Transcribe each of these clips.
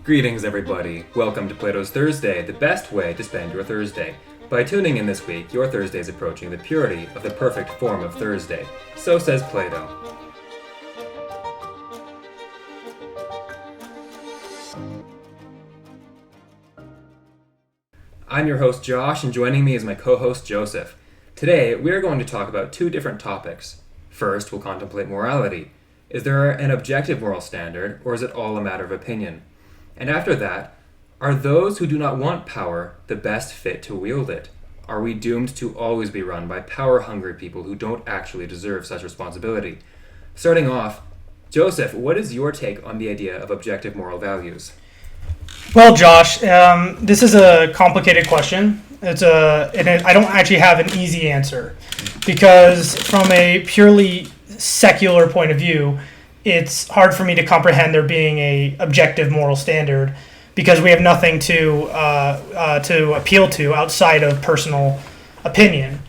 Greetings, everybody. Welcome to Plato's Thursday, the best way to spend your Thursday. By tuning in this week, your Thursday is approaching the purity of the perfect form of Thursday. So says Plato. I'm your host, Josh, and joining me is my co-host, Joseph. Today, we are going to talk about two different topics. First, we'll contemplate morality. Is there an objective moral standard, or is it all a matter of opinion? And after that, are those who do not want power the best fit to wield it? Are we doomed to always be run by power-hungry people who don't actually deserve such responsibility? Starting off, Joseph, what is your take on the idea of objective moral values? Well, Josh, this is a complicated question. I don't actually have an easy answer because from a purely secular point of view, it's hard for me to comprehend there being a objective moral standard because we have nothing to appeal to outside of personal opinion.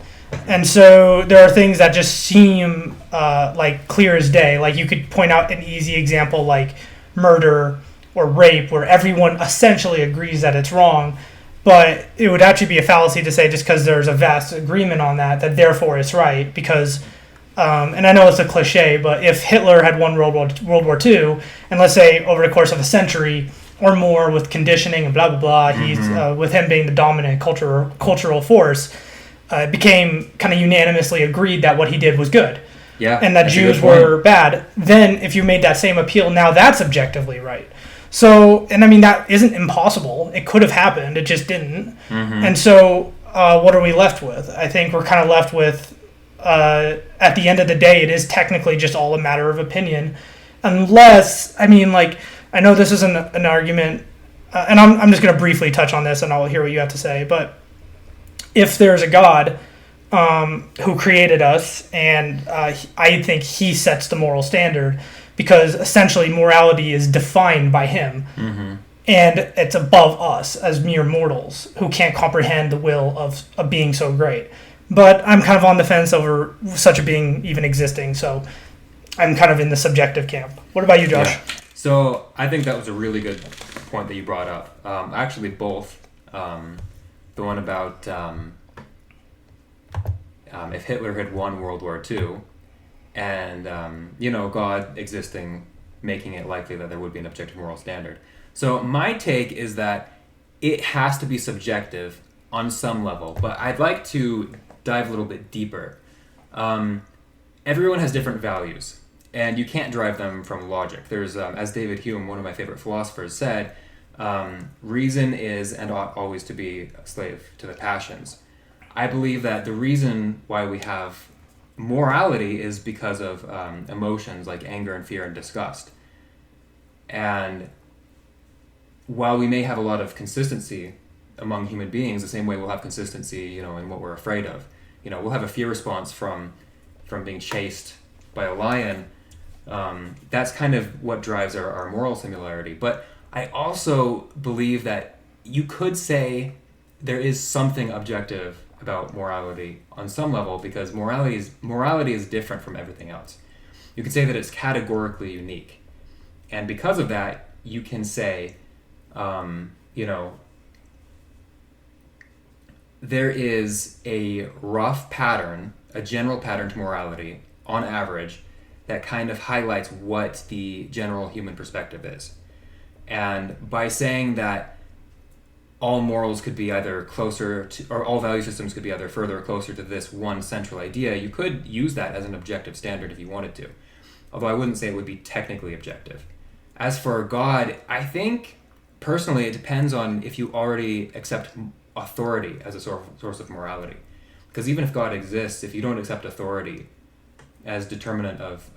And so there are things that just seem like clear as day. Like you could point out an easy example like murder or rape where everyone essentially agrees that it's wrong, but it would actually be a fallacy to say just because there's a vast agreement on that therefore it's right because and I know it's a cliche, but if Hitler had won World War II, and let's say over the course of a century or more with conditioning and blah, blah, blah, he's with him being the dominant cultural force, it became kind of unanimously agreed that what he did was good. Yeah, and that Jews were bad. Then if you made that same appeal, now that's objectively right. So, and I mean, that isn't impossible. It could have happened. It just didn't. And so what are we left with? I think we're kind of left with, at the end of the day, it is technically just all a matter of opinion. Unless, I mean, like, I know this is an argument, and I'm just going to briefly touch on this and I'll hear what you have to say. But if there's a God who created us, and I think he sets the moral standard, because essentially morality is defined by him. And it's above us as mere mortals who can't comprehend the will of a being so great. But I'm kind of on the fence over such a being even existing, so I'm kind of in the subjective camp. What about you, Josh? Yeah. So I think that was a really good point that you brought up. Actually, both. The one about if Hitler had won World War II, and God existing, making it likely that there would be an objective moral standard. So my take is that it has to be subjective on some level, but I'd like to dive a little bit deeper. Everyone has different values, and you can't derive them from logic. There's, as David Hume, one of my favorite philosophers, said, reason is and ought always to be a slave to the passions. I believe that the reason why we have morality is because of emotions like anger and fear and disgust. And while we may have a lot of consistency among human beings, the same way we'll have consistency, in what we're afraid of. We'll have a fear response from being chased by a lion. That's kind of what drives our moral similarity. But I also believe that you could say there is something objective about morality on some level, because morality is different from everything else. You could say that it's categorically unique. And because of that, you can say, there is a rough pattern, a general pattern to morality, on average, that kind of highlights what the general human perspective is. And by saying that all morals could be either closer to, or all value systems could be either further or closer to this one central idea, you could use that as an objective standard if you wanted to. Although I wouldn't say it would be technically objective. As for God, I think, personally, it depends on if you already accept authority as a source of morality. Because even if God exists, if you don't accept authority as determinant of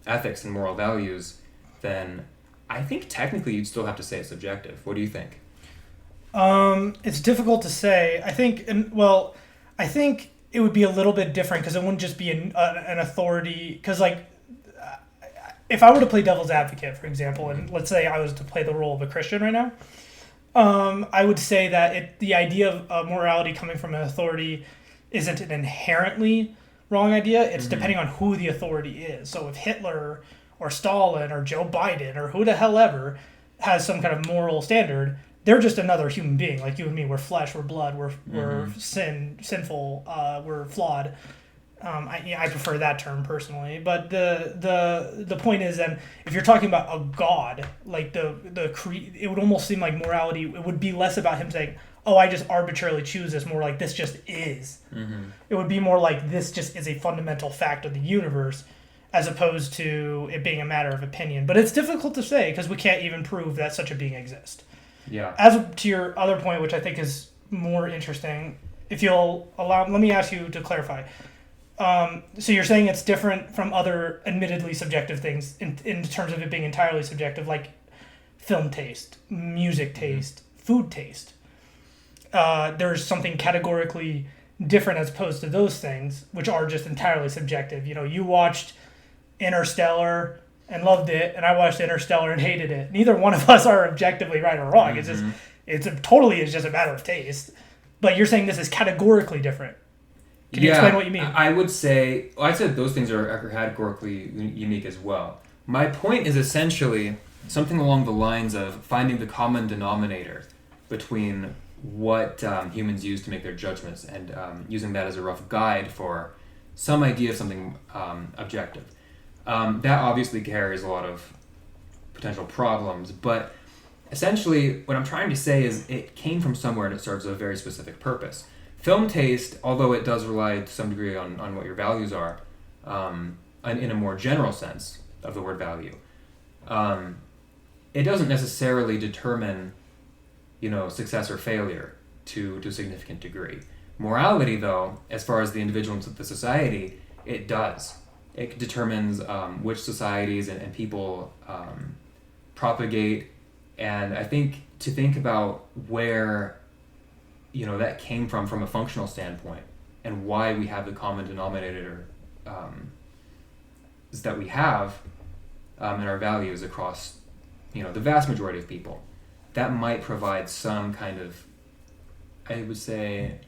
ethics and moral values, then I think technically you'd still have to say it's subjective. What do you think? It's difficult to say. I think it would be a little bit different because it wouldn't just be an authority. Because if I were to play devil's advocate, for example, and let's say I was to play the role of a Christian right now, I would say that the idea of morality coming from an authority isn't an inherently wrong idea. It's depending on who the authority is. So if Hitler or Stalin or Joe Biden or who the hell ever has some kind of moral standard. They're just another human being, like you and me. We're flesh, we're blood, we're sinful, we're flawed. I prefer that term personally, but the point is, then if you're talking about a god, like it would almost seem like morality. It would be less about him saying, "Oh, I just arbitrarily choose this," more like this just is. It would be more like this just is a fundamental fact of the universe, as opposed to it being a matter of opinion. But it's difficult to say because we can't even prove that such a being exists. Yeah. As to your other point, which I think is more interesting, if you'll allow, let me ask you to clarify. So you're saying it's different from other admittedly subjective things in terms of it being entirely subjective, like film taste, music taste, food taste. There's something categorically different as opposed to those things, which are just entirely subjective. You watched Interstellar and loved it, and I watched Interstellar and hated it. Neither one of us are objectively right or wrong. It's just a matter of taste. But you're saying this is categorically different. Can you explain what you mean? I would say, I said those things are categorically unique as well. My point is essentially something along the lines of finding the common denominator between what humans use to make their judgments and using that as a rough guide for some idea of something objective. That obviously carries a lot of potential problems, but essentially what I'm trying to say is it came from somewhere and it serves a very specific purpose. Film taste, although it does rely to some degree on what your values are, in a more general sense of the word value, it doesn't necessarily determine, success or failure to a significant degree. Morality, though, as far as the individual and the society, it does. It determines which societies and people propagate, and I think to think about where that came from a functional standpoint, and why we have the common denominator is that we have in our values across, the vast majority of people. That might provide some kind of, I would say,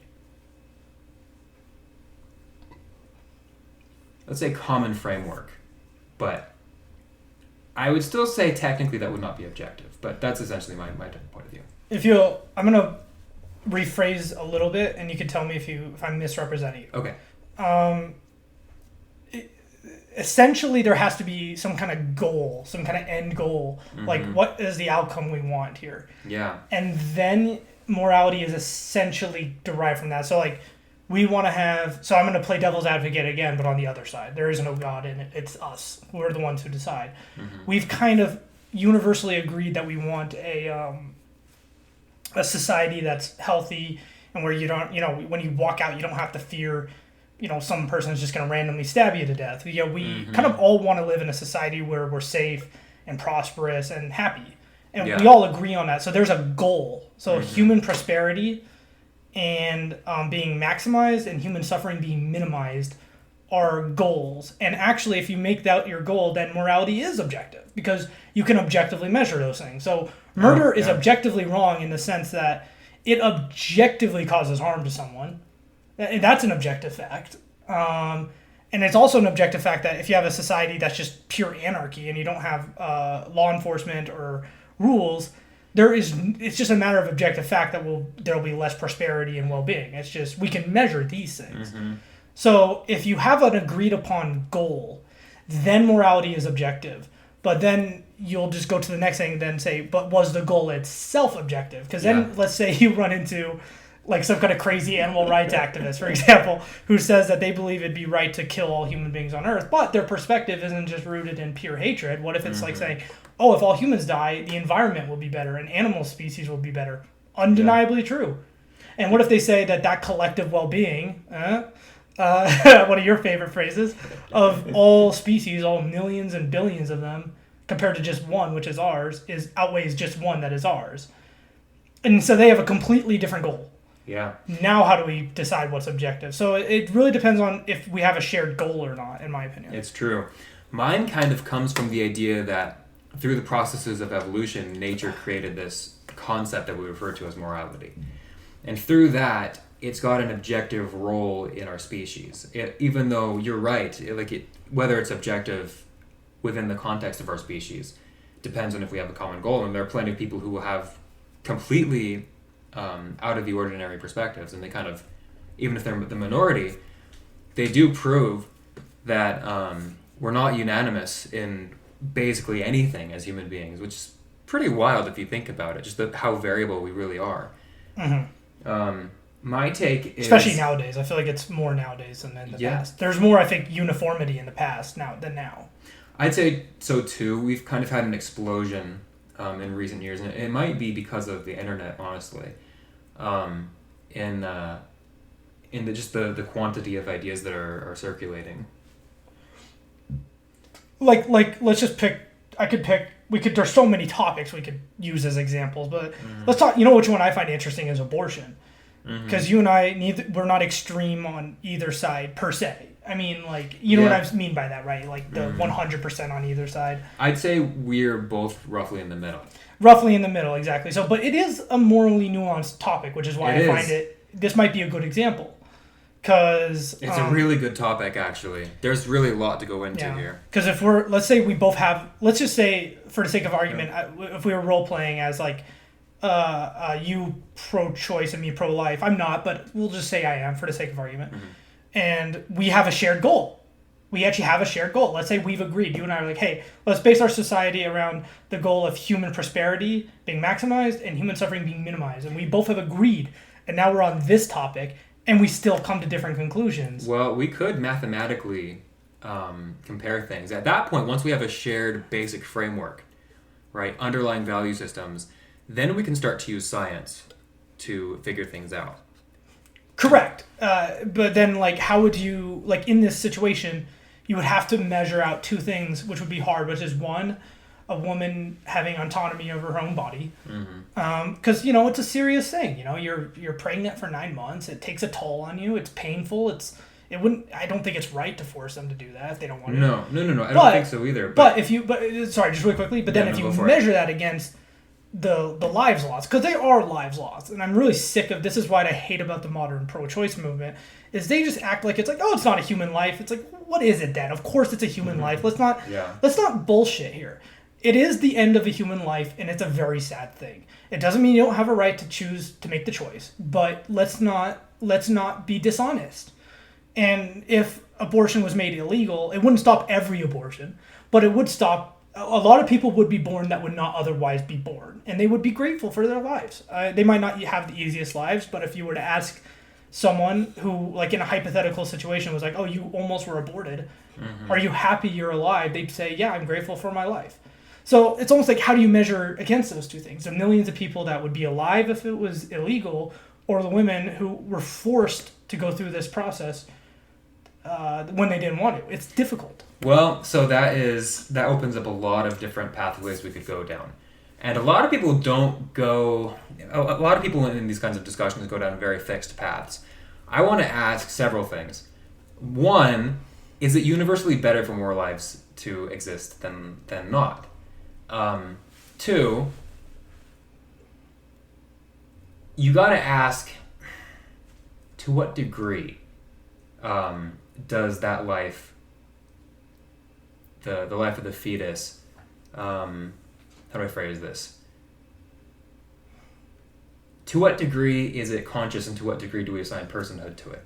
let's say common framework, but I would still say technically that would not be objective, but that's essentially my point of view. I'm going to rephrase a little bit, and you can tell me if I'm misrepresenting you. Okay. Essentially, there has to be some kind of goal, some kind of end goal. Like, what is the outcome we want here? Yeah. And then morality is essentially derived from that. So, like, we want to have... So I'm going to play devil's advocate again, but on the other side. There is no God in it. It's us. We're the ones who decide. We've kind of universally agreed that we want a society that's healthy and where you don't, when you walk out, you don't have to fear, some person is just going to randomly stab you to death. We kind of all want to live in a society where we're safe and prosperous and happy. And we all agree on that. So there's a goal. So human prosperity and being maximized and human suffering being minimized are goals. And actually, if you make that your goal, then morality is objective because you can objectively measure those things. So murder is objectively wrong in the sense that it objectively causes harm to someone. That's an objective fact. And it's also an objective fact that if you have a society that's just pure anarchy and you don't have law enforcement or rules, it's just a matter of objective fact that there'll be less prosperity and well-being. It's just we can measure these things. So if you have an agreed upon goal, then morality is objective. But then you'll just go to the next thing and then say, but was the goal itself objective? Because then let's say you run into like some kind of crazy animal rights activist, for example, who says that they believe it'd be right to kill all human beings on Earth, but their perspective isn't just rooted in pure hatred. What if it's like saying, oh, if all humans die, the environment will be better and animal species will be better? Undeniably true. And what if they say that collective well-being, one of your favorite phrases, of all species, all millions and billions of them, compared to just one, which is ours, outweighs just one that is ours. And so they have a completely different goal. Yeah. Now how do we decide what's objective? So it really depends on if we have a shared goal or not, in my opinion. It's true. Mine kind of comes from the idea that through the processes of evolution, nature created this concept that we refer to as morality. And through that, it's got an objective role in our species. Even though you're right, whether it's objective within the context of our species, depends on if we have a common goal. And there are plenty of people who will have completely out of the ordinary perspectives, and they kind of, even if they're the minority, they do prove that we're not unanimous in basically anything as human beings, which is pretty wild if you think about it, just how variable we really are. Mm-hmm. My take is... Especially nowadays. I feel like it's more nowadays than in the past. There's more, I think, uniformity in the past than now. I'd say so, too. We've kind of had an explosion in recent years, and it might be because of the internet, honestly, in the quantity of ideas that are circulating. Like let's just pick. There's so many topics we could use as examples, but let's talk. You know which one I find interesting is abortion, because you and I we're not extreme on either side per se. I mean, like, you know what I mean by that, right? Like the 100% on either side. I'd say we're both roughly in the middle. Roughly in the middle, exactly. So, but it is a morally nuanced topic, which is why I find this might be a good example. Because it's a really good topic, actually. There's really a lot to go into here. Because if let's say we both have, let's just say, for the sake of argument, if we were role playing as like, you pro-choice and me pro-life, I'm not, but we'll just say I am for the sake of argument. And we have a shared goal. We actually have a shared goal. Let's say we've agreed. You and I are like, hey, let's base our society around the goal of human prosperity being maximized and human suffering being minimized. And we both have agreed. And now we're on this topic, and we still come to different conclusions. Well, we could mathematically compare things. At that point, once we have a shared basic framework, right, underlying value systems, then we can start to use science to figure things out. Correct. But then, like, how would you, like, in this situation, you would have to measure out two things, which would be hard, which is one, a woman having autonomy over her own body. Because, you know, it's a serious thing. You know, you're pregnant for 9 months. It takes a toll on you. It's painful. I don't think it's right to force them to do that if they don't want to. No. I don't think so either. Sorry, just really quickly. But then if you measure that against the lives lost, because they are lives lost, and I'm really sick of this. Is what I hate about the modern pro-choice movement is they just act like it's like, oh, it's not a human life. It's like, what is it then? Of course it's a human life. Let's not bullshit here. It is the end of a human life, and it's a very sad thing. It doesn't mean you don't have a right to choose to make the choice, but let's not be dishonest. And if abortion was made illegal, it wouldn't stop every abortion, but it would stop. A lot of people would be born that would not otherwise be born, and they would be grateful for their lives. They might not have the easiest lives, but if you were to ask someone who, like, in a hypothetical situation was like, oh, you almost were aborted, are you happy you're alive? They'd say, yeah, I'm grateful for my life. So it's almost like, how do you measure against those two things? The millions of people that would be alive if it was illegal, or the women who were forced to go through this process when they didn't want to. It's difficult. Well, so that opens up a lot of different pathways we could go down. And a lot of people in these kinds of discussions go down very fixed paths. I want to ask several things. One, is it universally better for more lives to exist than not? Two, you got to ask, to what degree does that life, the life of the fetus, how do I phrase this? To what degree is it conscious, and to what degree do we assign personhood to it?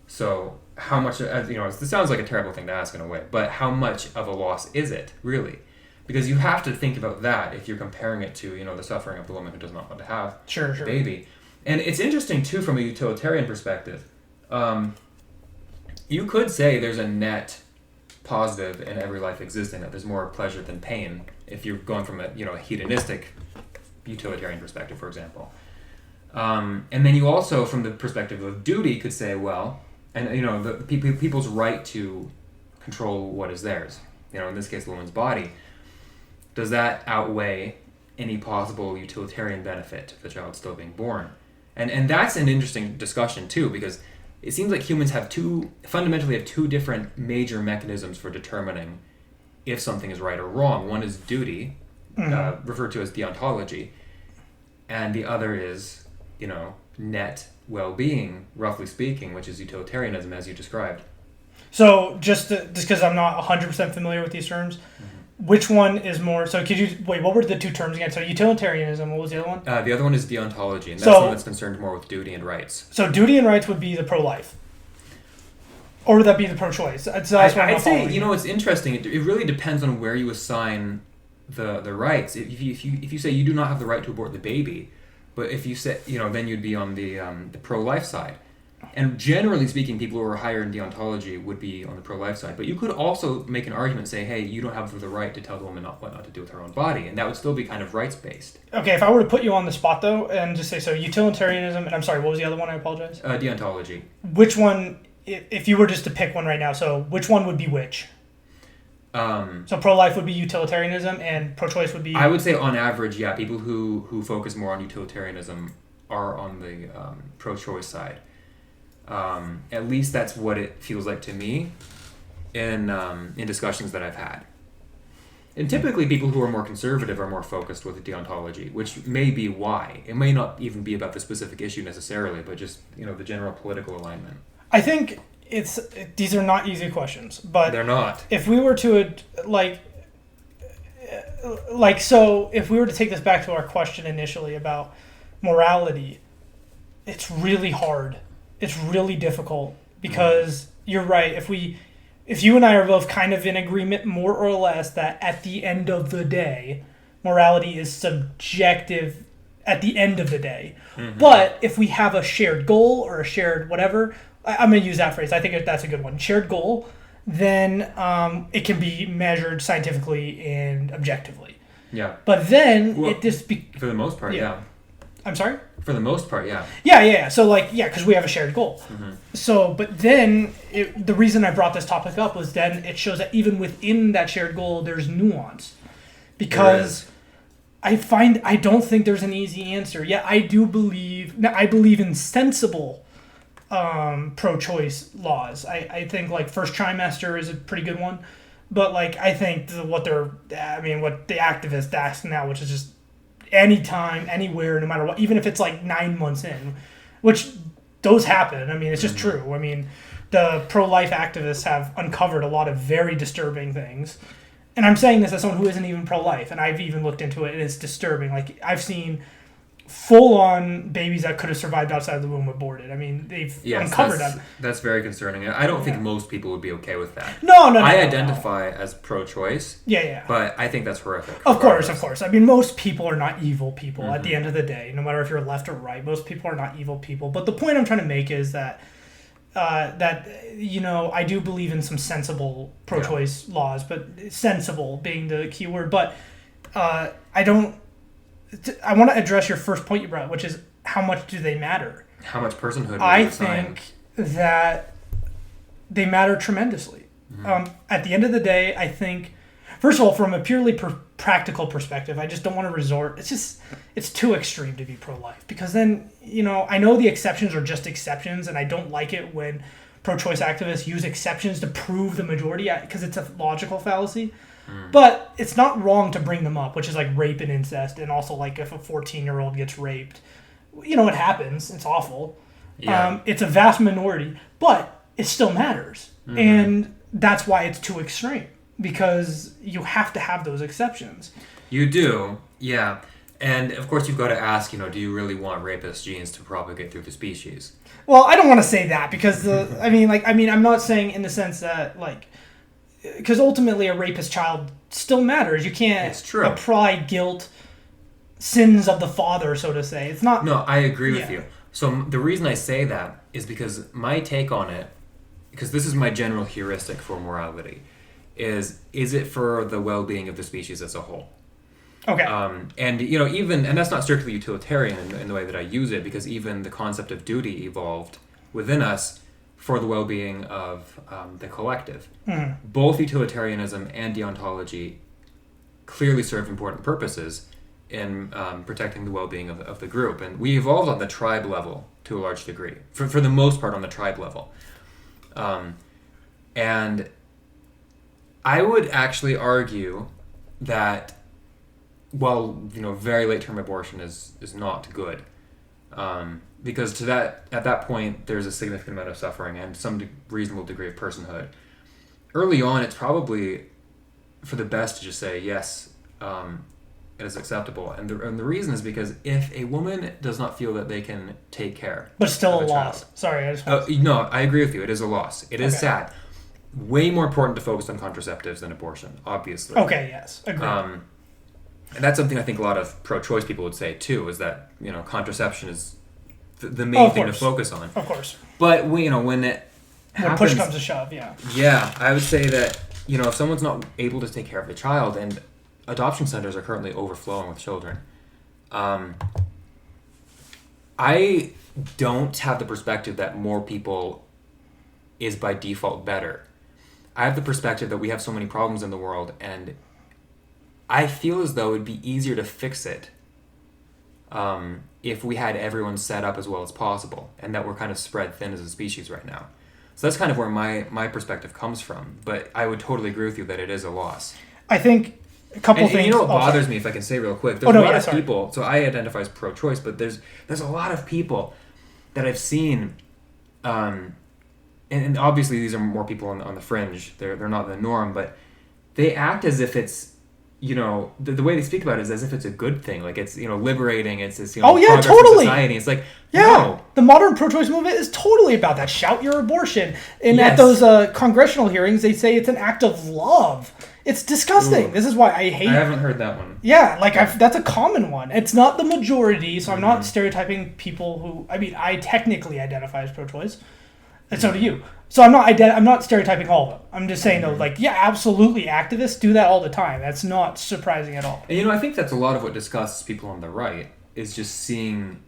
So how much, this sounds like a terrible thing to ask in a way, but how much of a loss is it, really? Because you have to think about that if you're comparing it to, the suffering of the woman who does not want to have a baby. And it's interesting, too, from a utilitarian perspective. You could say there's a net positive in every life existing, that there's more pleasure than pain, if you're going from a hedonistic utilitarian perspective, for example. And then you also, from the perspective of duty, could say, well, and the people's right to control what is theirs, in this case the woman's body, does that outweigh any possible utilitarian benefit to the child still being born? And that's an interesting discussion too, because it seems like humans fundamentally have two different major mechanisms for determining if something is right or wrong. One is duty, referred to as deontology, and the other is, net well-being, roughly speaking, which is utilitarianism, as you described. So just because I'm not 100% familiar with these terms, Which one is more? So could you wait? What were the two terms again? So utilitarianism. What was the other one? The other one is deontology, and that's So- the one that's concerned more with duty and rights. So duty and rights would be the pro-life, or would that be the pro-choice? So that's what I'm I'd not say, following. it's interesting. It really depends on where you assign the rights. If you say you do not have the right to abort the baby, but if you say, then you'd be on the pro-life side. And generally speaking, people who are higher in deontology would be on the pro-life side. But you could also make an argument and say, hey, you don't have the right to tell the woman what not to do with her own body. And that would still be kind of rights-based. Okay, if I were to put you on the spot, though, and just say, so utilitarianism, and I'm sorry, what was the other one? I apologize. Deontology. Which one, if you were just to pick one right now, so which one would be which? So pro-life would be utilitarianism, and pro-choice would be... I would say on average, yeah, people who focus more on utilitarianism are on the pro-choice side. At least that's what it feels like to me in discussions that I've had. And typically people who are more conservative are more focused with deontology, which may be why. It may not even be about the specific issue necessarily, but just, the general political alignment. I think these are not easy questions, but... They're not. If we were to, so if we were to take this back to our question initially about morality, it's really hard. It's really difficult because you're right. If you and I are both kind of in agreement, more or less, that at the end of the day, morality is subjective at the end of the day. Mm-hmm. But if we have a shared goal or a shared whatever, I'm going to use that phrase. I think that's a good one. Shared goal, then it can be measured scientifically and objectively. Yeah. But then for the most part, yeah. I'm sorry? For the most part, yeah. Yeah. So, because we have a shared goal. Mm-hmm. So, but then, the reason I brought this topic up was then it shows that even within that shared goal, there's nuance. Because I don't think there's an easy answer. Yeah, I believe in sensible pro-choice laws. I think, first trimester is a pretty good one. But, I think what the activists ask now, which is just anytime, anywhere, no matter what, even if it's 9 months in, which those happen. It's just true. The pro-life activists have uncovered a lot of very disturbing things. And I'm saying this as someone who isn't even pro-life, and I've even looked into it, and it's disturbing. I've seen full-on babies that could have survived outside the womb aborted. They've uncovered them. That's very concerning. I don't think most people would be okay with that. No. I identify as pro-choice. Yeah. But I think that's horrific. Of course. Most people are not evil people at the end of the day, no matter if you're left or right. Most people are not evil people. But the point I'm trying to make is that I do believe in some sensible pro-choice laws, but sensible being the key word. But I want to address your first point you brought, which is how much do they matter? How much personhood? I think that they matter tremendously. Mm-hmm. At the end of the day, I think, first of all, from a purely practical perspective, I just don't want to resort. It's too extreme to be pro-life because then, I know the exceptions are just exceptions, and I don't like it when pro-choice activists use exceptions to prove the majority because it's a logical fallacy. But it's not wrong to bring them up, which is rape and incest, and also if a 14-year-old gets raped, it happens. It's awful. Yeah. It's a vast minority, but it still matters. Mm-hmm. And that's why it's too extreme, because you have to have those exceptions. You do, yeah. And of course you've got to ask, do you really want rapist genes to propagate through the species? Well, I don't want to say that because I'm not saying in the sense that because ultimately a rapist child still matters. You can't apply guilt, sins of the father, so to say. It's not... No, I agree with you. So the reason I say that is because my take on it, because this is my general heuristic for morality, is it for the well-being of the species as a whole? Okay. And and that's not strictly utilitarian in the way that I use it, because even the concept of duty evolved within us for the well-being of the collective. Mm. Both utilitarianism and deontology clearly serve important purposes in protecting the well-being of the group. And we evolved on the tribe level to a large degree, for the most part on the tribe level. And I would actually argue that very late-term abortion is not good. Because at that point, there's a significant amount of suffering and some reasonable degree of personhood. Early on, it's probably for the best to just say yes, it is acceptable, and the reason is because if a woman does not feel that they can take care, but still of a child, loss. Sorry, I just no, I agree with you. It is a loss. It is Okay. sad. Way more important to focus on contraceptives than abortion, obviously. Okay, yes, agreed. And that's something I think a lot of pro-choice people would say too, is that contraception is the main thing to focus on. Of course. But when it When happens, push comes to shove, yeah. yeah, I would say that if someone's not able to take care of the child, and adoption centers are currently overflowing with children, I don't have the perspective that more people is by default better. I have the perspective that we have so many problems in the world, and I feel as though it'd be easier to fix it if we had everyone set up as well as possible, and that we're kind of spread thin as a species right now. So that's kind of where my perspective comes from. But I would totally agree with you that it is a loss. I think a couple things. And what bothers me, if I can say real quick, there's a lot of people. So I identify as pro-choice, but there's a lot of people that I've seen, and obviously these are more people on the fringe. They're not the norm, but they act as if it's the way they speak about it is as if it's a good thing, like it's liberating. It's this progress totally. in society. It's like no. The modern pro-choice movement is totally about that. Shout your abortion, and Yes. at those congressional hearings, they say it's an act of love. It's disgusting. Ooh. This is why I hate. I haven't heard that one. Yeah, that's a common one. It's not the majority, so I'm not stereotyping people who. I mean, I technically identify as pro-choice, and so do you. So I'm not stereotyping all of them. I'm just saying though, absolutely, activists do that all the time. That's not surprising at all. And I think that's a lot of what disgusts people on the right is just seeing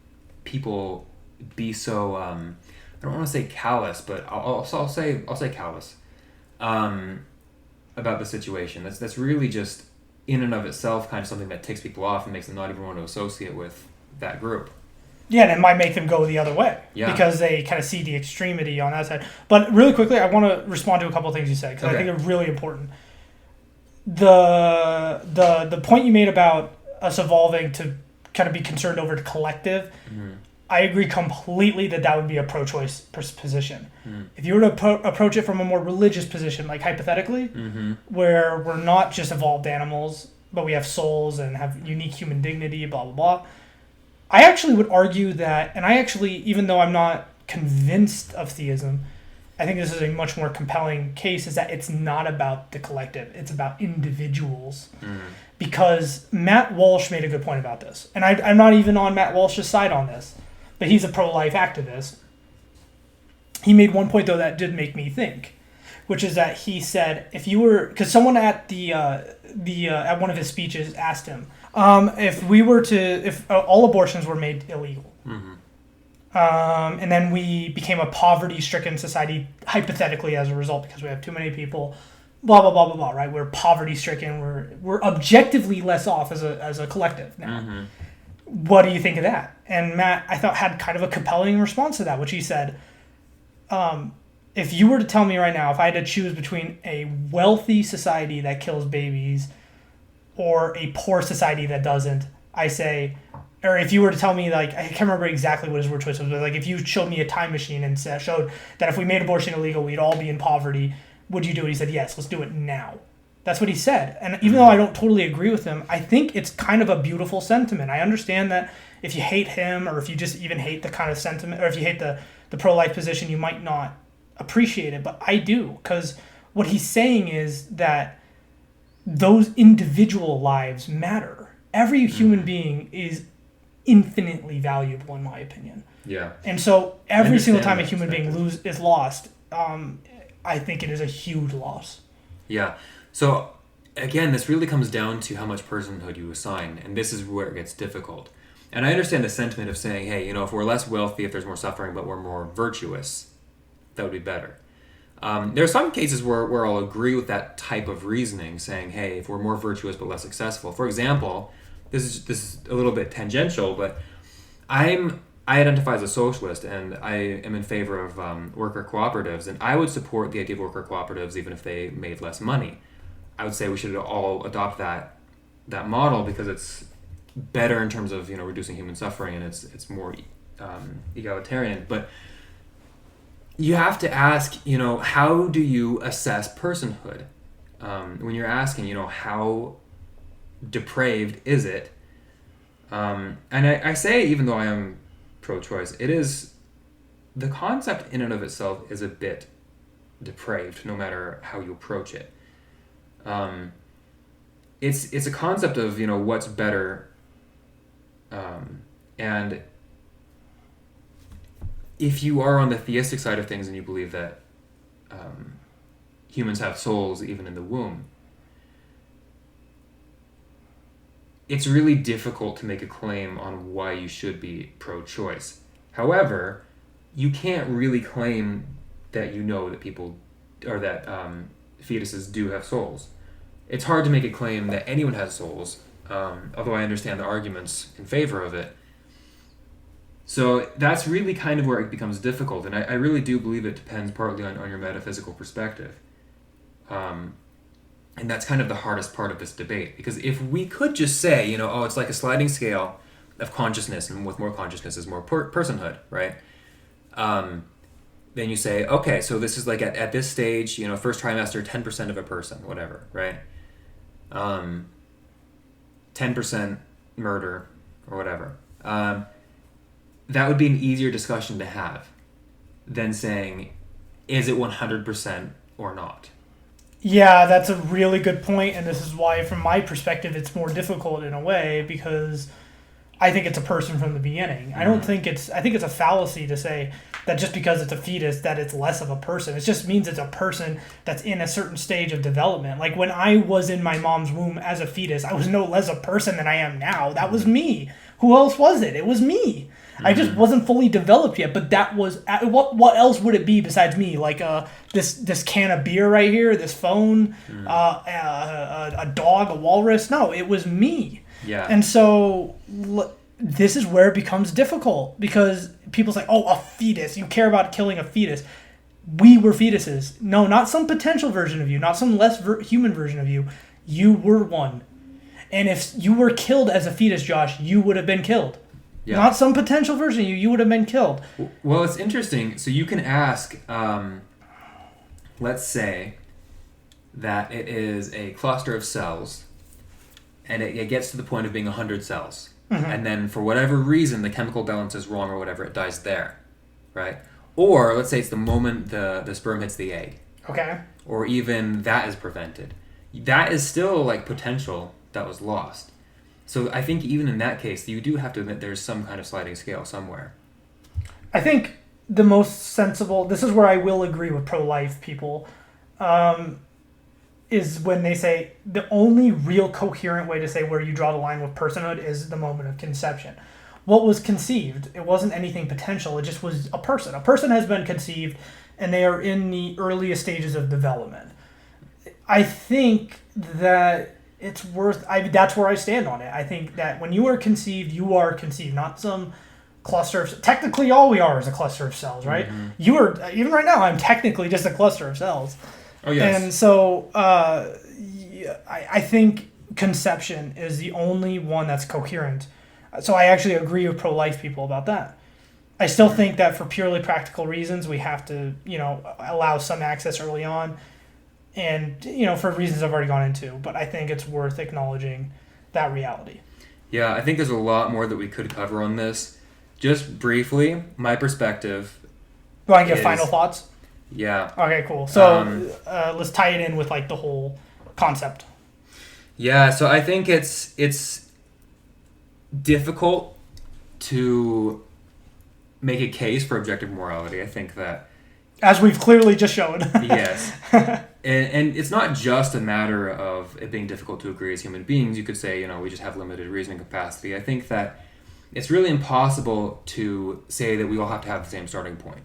people be so I don't want to say callous, but I'll say callous about the situation. That's really just in and of itself kind of something that ticks people off and makes them not even want to associate with that group. Yeah, and it might make them go the other way because they kind of see the extremity on that side. But really quickly, I want to respond to a couple of things you said because I think they're really important. The point you made about us evolving to kind of be concerned over the collective, I agree completely that would be a pro-choice position. If you were to approach it from a more religious position, like hypothetically, where we're not just evolved animals, but we have souls and have unique human dignity, blah, blah, blah, I actually would argue that, and I actually, even though I'm not convinced of theism, I think this is a much more compelling case, is that it's not about the collective. It's about individuals. Because Matt Walsh made a good point about this. And I'm not even on Matt Walsh's side on this, but he's a pro-life activist. He made one point, though, that did make me think, which is that he said, if you were, because someone at at one of his speeches asked him, if all abortions were made illegal, and then we became a poverty-stricken society, hypothetically as a result, because we have too many people, blah, blah, blah, blah, blah, right? We're poverty-stricken. We're objectively less off as a collective now. What do you think of that? And Matt, I thought, had kind of a compelling response to that, which he said, if you were to tell me right now, if I had to choose between a wealthy society that kills babies or a poor society that doesn't, I say, or if you were to tell me, I can't remember exactly what his word choice was, but if you showed me a time machine and showed that if we made abortion illegal, we'd all be in poverty, would you do it? He said, yes, let's do it now. That's what he said. And even though I don't totally agree with him, I think it's kind of a beautiful sentiment. I understand that if you hate him, or if you just even hate the kind of sentiment, or if you hate the pro-life position, you might not appreciate it, but I do, because what he's saying is that those individual lives matter. Every human being is infinitely valuable, in my opinion. Yeah. And so every single time a human being is lost, I think it is a huge loss. Yeah. So again, this really comes down to how much personhood you assign, and this is where it gets difficult. And I understand the sentiment of saying, hey, if we're less wealthy, if there's more suffering, but we're more virtuous, that would be better. There are some cases where I'll agree with that type of reasoning, saying, hey, if we're more virtuous but less successful. For example, this is a little bit tangential, but I identify as a socialist, and I am in favor of worker cooperatives, and I would support the idea of worker cooperatives even if they made less money. I would say we should all adopt that model because it's better in terms of reducing human suffering, and it's more egalitarian. But you have to ask, how do you assess personhood? when you're asking, how depraved is it? And I say, even though I am pro-choice, it is, the concept in and of itself is a bit depraved, no matter how you approach it. It's a concept of, what's better, and if you are on the theistic side of things and you believe that humans have souls even in the womb, it's really difficult to make a claim on why you should be pro-choice. However, you can't really claim that that people, or that fetuses do have souls. It's hard to make a claim that anyone has souls, although I understand the arguments in favor of it. So that's really kind of where it becomes difficult, and I really do believe it depends partly on your metaphysical perspective. And that's kind of the hardest part of this debate, because if we could just say, it's like a sliding scale of consciousness, and with more consciousness is more personhood, right? Then you say, okay, so this is like at this stage, first trimester, 10% of a person, whatever, right? 10% murder or whatever. That would be an easier discussion to have than saying, is it 100% or not? Yeah, that's a really good point, and this is why, from my perspective, it's more difficult in a way, because I think it's a person from the beginning. I think it's a fallacy to say that just because it's a fetus that it's less of a person. It just means it's a person that's in a certain stage of development. Like when I was in my mom's womb as a fetus, I was no less a person than I am now. That was me. Who else was it? It was me. I just wasn't fully developed yet, but that was what else would it be besides me? Like this can of beer right here, this phone, a dog, a walrus. No, it was me. Yeah. And so this is where it becomes difficult, because people say, "Oh, a fetus. You care about killing a fetus." We were fetuses. No, not some potential version of you, not some less human version of you. You were one. And if you were killed as a fetus, Josh, you would have been killed. Yeah. Not some potential version of you. You would have been killed. Well, it's interesting. So you can ask, let's say that it is a cluster of cells, and it gets to the point of being 100 cells. Mm-hmm. And then for whatever reason, the chemical balance is wrong or whatever, it dies there, right? Or let's say it's the moment the sperm hits the egg. Okay. Or even that is prevented. That is still like potential that was lost. So I think even in that case, you do have to admit there's some kind of sliding scale somewhere. I think the most sensible, this is where I will agree with pro-life people, is when they say the only real coherent way to say where you draw the line with personhood is the moment of conception. What was conceived, it wasn't anything potential, it just was a person. A person has been conceived, and they are in the earliest stages of development. I think that it's worth, that's where I stand on it. I think that when you are conceived, not some cluster of, technically all we are is a cluster of cells, right? Mm-hmm. You are, even right now, I'm technically just a cluster of cells. Oh, yes. And so I think conception is the only one that's coherent. So I actually agree with pro-life people about that. I still think that for purely practical reasons, we have to, allow some access early on. And, for reasons I've already gone into. But I think it's worth acknowledging that reality. Yeah, I think there's a lot more that we could cover on this. Just briefly, my perspective. You want to give final thoughts? Yeah. Okay, cool. So let's tie it in with like the whole concept. Yeah, so I think it's difficult to make a case for objective morality. I think that, as we've clearly just shown. Yes. And it's not just a matter of it being difficult to agree as human beings. You could say, we just have limited reasoning capacity. I think that it's really impossible to say that we all have to have the same starting point.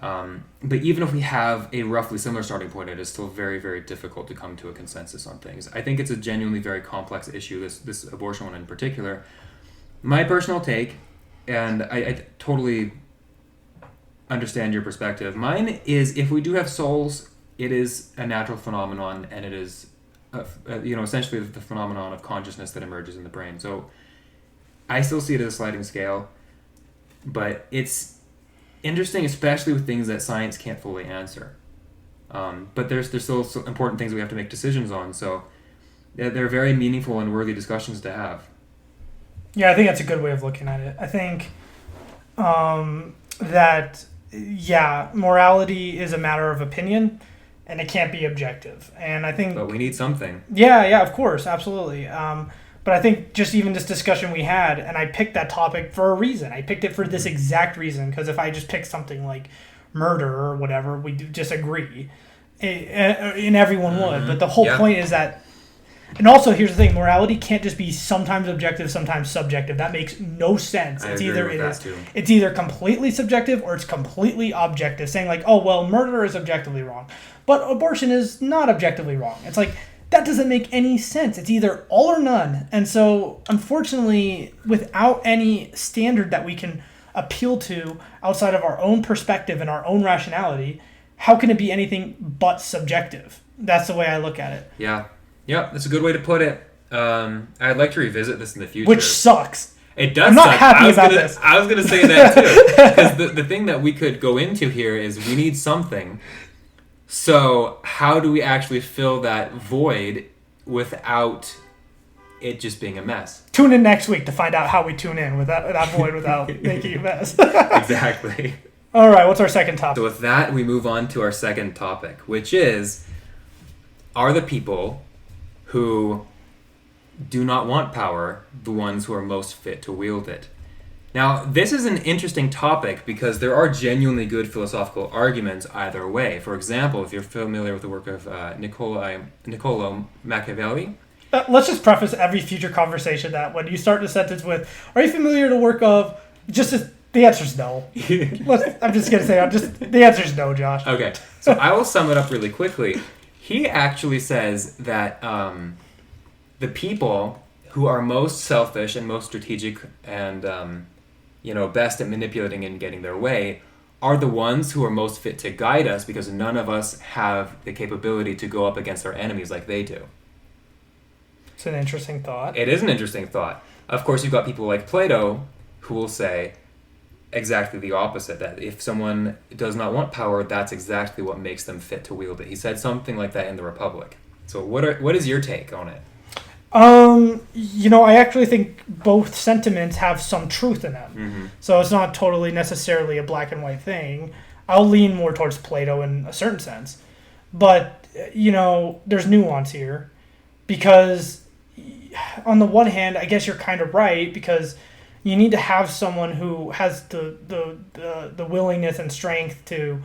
But even if we have a roughly similar starting point, it is still very, very difficult to come to a consensus on things. I think it's a genuinely very complex issue, this abortion one in particular. My personal take, and I totally understand your perspective. Mine is, if we do have souls, it is a natural phenomenon, and it is, essentially the phenomenon of consciousness that emerges in the brain. So I still see it as a sliding scale, but it's interesting, especially with things that science can't fully answer. But there's still important things we have to make decisions on. So they're very meaningful and worthy discussions to have. Yeah, I think that's a good way of looking at it. I think that, yeah, morality is a matter of opinion, and it can't be objective. And I think... But we need something. Yeah, of course, absolutely. But I think just even this discussion we had, and I picked that topic for a reason. I picked it for this exact reason, because if I just pick something like murder or whatever, we disagree. And everyone would. But the whole point is that... And also, here's the thing: morality can't just be sometimes objective, sometimes subjective. That makes no sense. It's either completely subjective or it's completely objective. Saying like, oh well, murder is objectively wrong, but abortion is not objectively wrong. It's like that doesn't make any sense. It's either all or none. And so, unfortunately, without any standard that we can appeal to outside of our own perspective and our own rationality, how can it be anything but subjective? That's the way I look at it. Yeah. Yeah, that's a good way to put it. I'd like to revisit this in the future. Which sucks. It does I'm not suck. happy about this. I was going to say that too. Because the thing that we could go into here is we need something. So how do we actually fill that void without it just being a mess? Tune in next week to find out how we tune in with that void without making a mess. Exactly. All right, what's our second topic? So with that, we move on to our second topic, which is, are the people who do not want power the ones who are most fit to wield it? Now, this is an interesting topic because there are genuinely good philosophical arguments either way. For example, if you're familiar with the work of Niccolo Machiavelli. Let's just preface every future conversation that when you start the sentence with, are you familiar with the work of, the answer is no. I'm just going to say, the answer is no, Josh. Okay, so I will sum it up really quickly. He actually says that the people who are most selfish and most strategic and best at manipulating and getting their way are the ones who are most fit to guide us, because none of us have the capability to go up against our enemies like they do. It's an interesting thought. It is an interesting thought. Of course, you've got people like Plato who will say exactly the opposite, that if someone does not want power, that's exactly what makes them fit to wield it. He said something like that in the Republic. So what is your take on it? I actually think both sentiments have some truth in them. Mm-hmm. So it's not totally necessarily a black and white thing. I'll lean more towards Plato in a certain sense. But, there's nuance here. Because on the one hand, I guess you're kind of right, because you need to have someone who has the willingness and strength to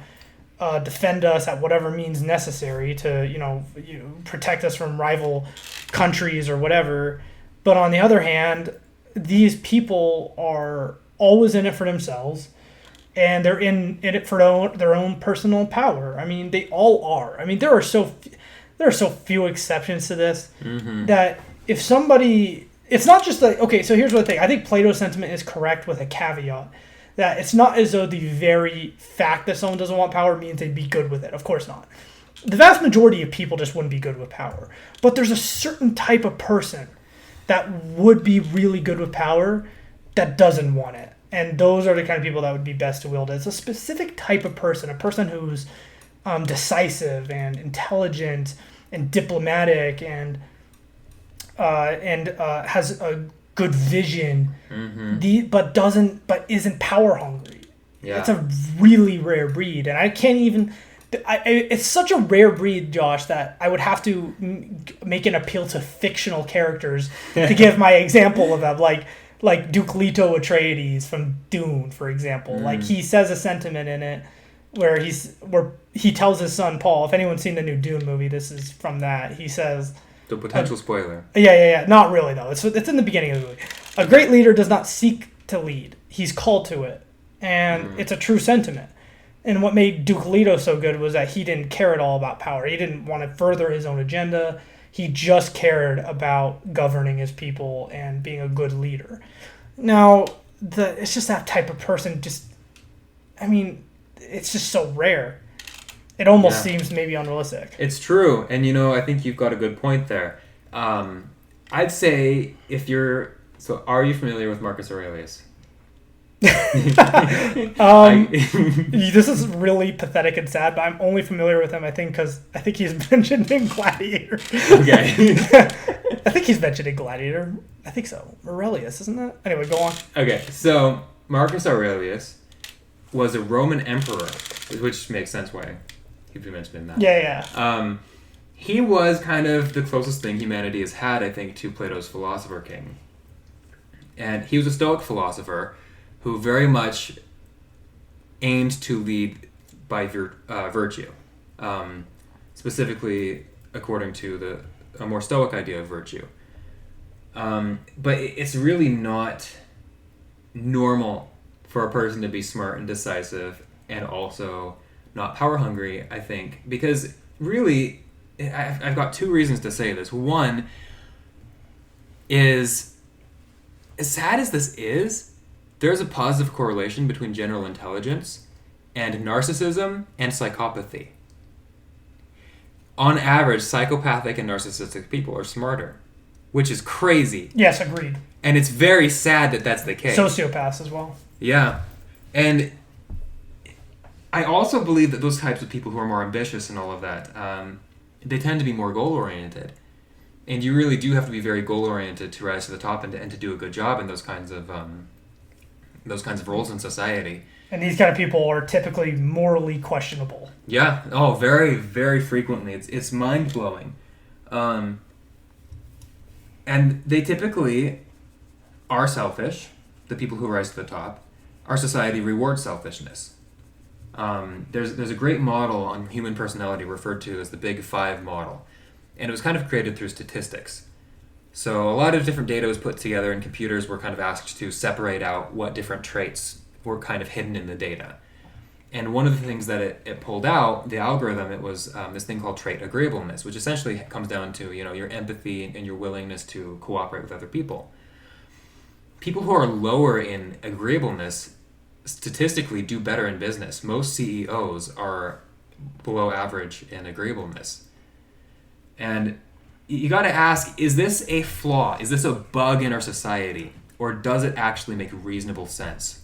defend us at whatever means necessary to protect us from rival countries or whatever. But on the other hand, these people are always in it for themselves, and they're in it for their own personal power. I mean, they all are. I mean, there are so few exceptions to this, that if somebody... It's not just like, okay, so here's what I think. I think Plato's sentiment is correct with a caveat. That it's not as though the very fact that someone doesn't want power means they'd be good with it. Of course not. The vast majority of people just wouldn't be good with power. But there's a certain type of person that would be really good with power that doesn't want it. And those are the kind of people that would be best to wield it. It's a specific type of person, a person who's decisive and intelligent and diplomatic and has a good vision, but isn't power hungry. Yeah. It's a really rare breed, and I can't even. It's such a rare breed, Josh, that I would have to make an appeal to fictional characters to give my example of them, like Duke Leto Atreides from Dune, for example. Like, he says a sentiment in it where he tells his son Paul. If anyone's seen the new Dune movie, this is from that. He says. The potential spoiler. Yeah. Not really, though. It's in the beginning of the movie. A great leader does not seek to lead. He's called to it. And it's a true sentiment. And what made Duke Leto so good was that he didn't care at all about power. He didn't want to further his own agenda. He just cared about governing his people and being a good leader. Now, it's just that type of person it's just so rare. It almost seems maybe unrealistic. It's true. And, I think you've got a good point there. I'd say are you familiar with Marcus Aurelius? This is really pathetic and sad, but I'm only familiar with him, I think, because I think he's mentioned in Gladiator. Okay. I think he's mentioned in Gladiator. I think so. Aurelius, isn't that? Anyway, go on. Okay, so Marcus Aurelius was a Roman emperor, which makes sense why he'd be mentioned in that. Yeah. He was kind of the closest thing humanity has had, I think, to Plato's philosopher king. And he was a Stoic philosopher who very much aimed to lead by virtue, specifically according to a more Stoic idea of virtue. But it's really not normal for a person to be smart and decisive and also not power hungry, I think, because really, I've got two reasons to say this. One is, as sad as this is, there's a positive correlation between general intelligence and narcissism and psychopathy. On average, psychopathic and narcissistic people are smarter, which is crazy. Yes, agreed. And it's very sad that that's the case. Sociopaths as well. Yeah. And I also believe that those types of people who are more ambitious and all of that, they tend to be more goal-oriented. And you really do have to be very goal-oriented to rise to the top and to do a good job in those kinds of roles in society. And these kind of people are typically morally questionable. Yeah. Oh, very, very frequently. It's mind-blowing. And they typically are selfish, the people who rise to the top. Our society rewards selfishness. There's a great model on human personality referred to as the Big Five model. And it was kind of created through statistics. So a lot of different data was put together and computers were kind of asked to separate out what different traits were kind of hidden in the data. And one of the things that it pulled out, the algorithm, it was this thing called trait agreeableness, which essentially comes down to, your empathy and your willingness to cooperate with other people. People who are lower in agreeableness statistically do better in business. Most CEOs are below average in agreeableness. And you got to ask, is this a flaw? Is this a bug in our society? Or does it actually make reasonable sense?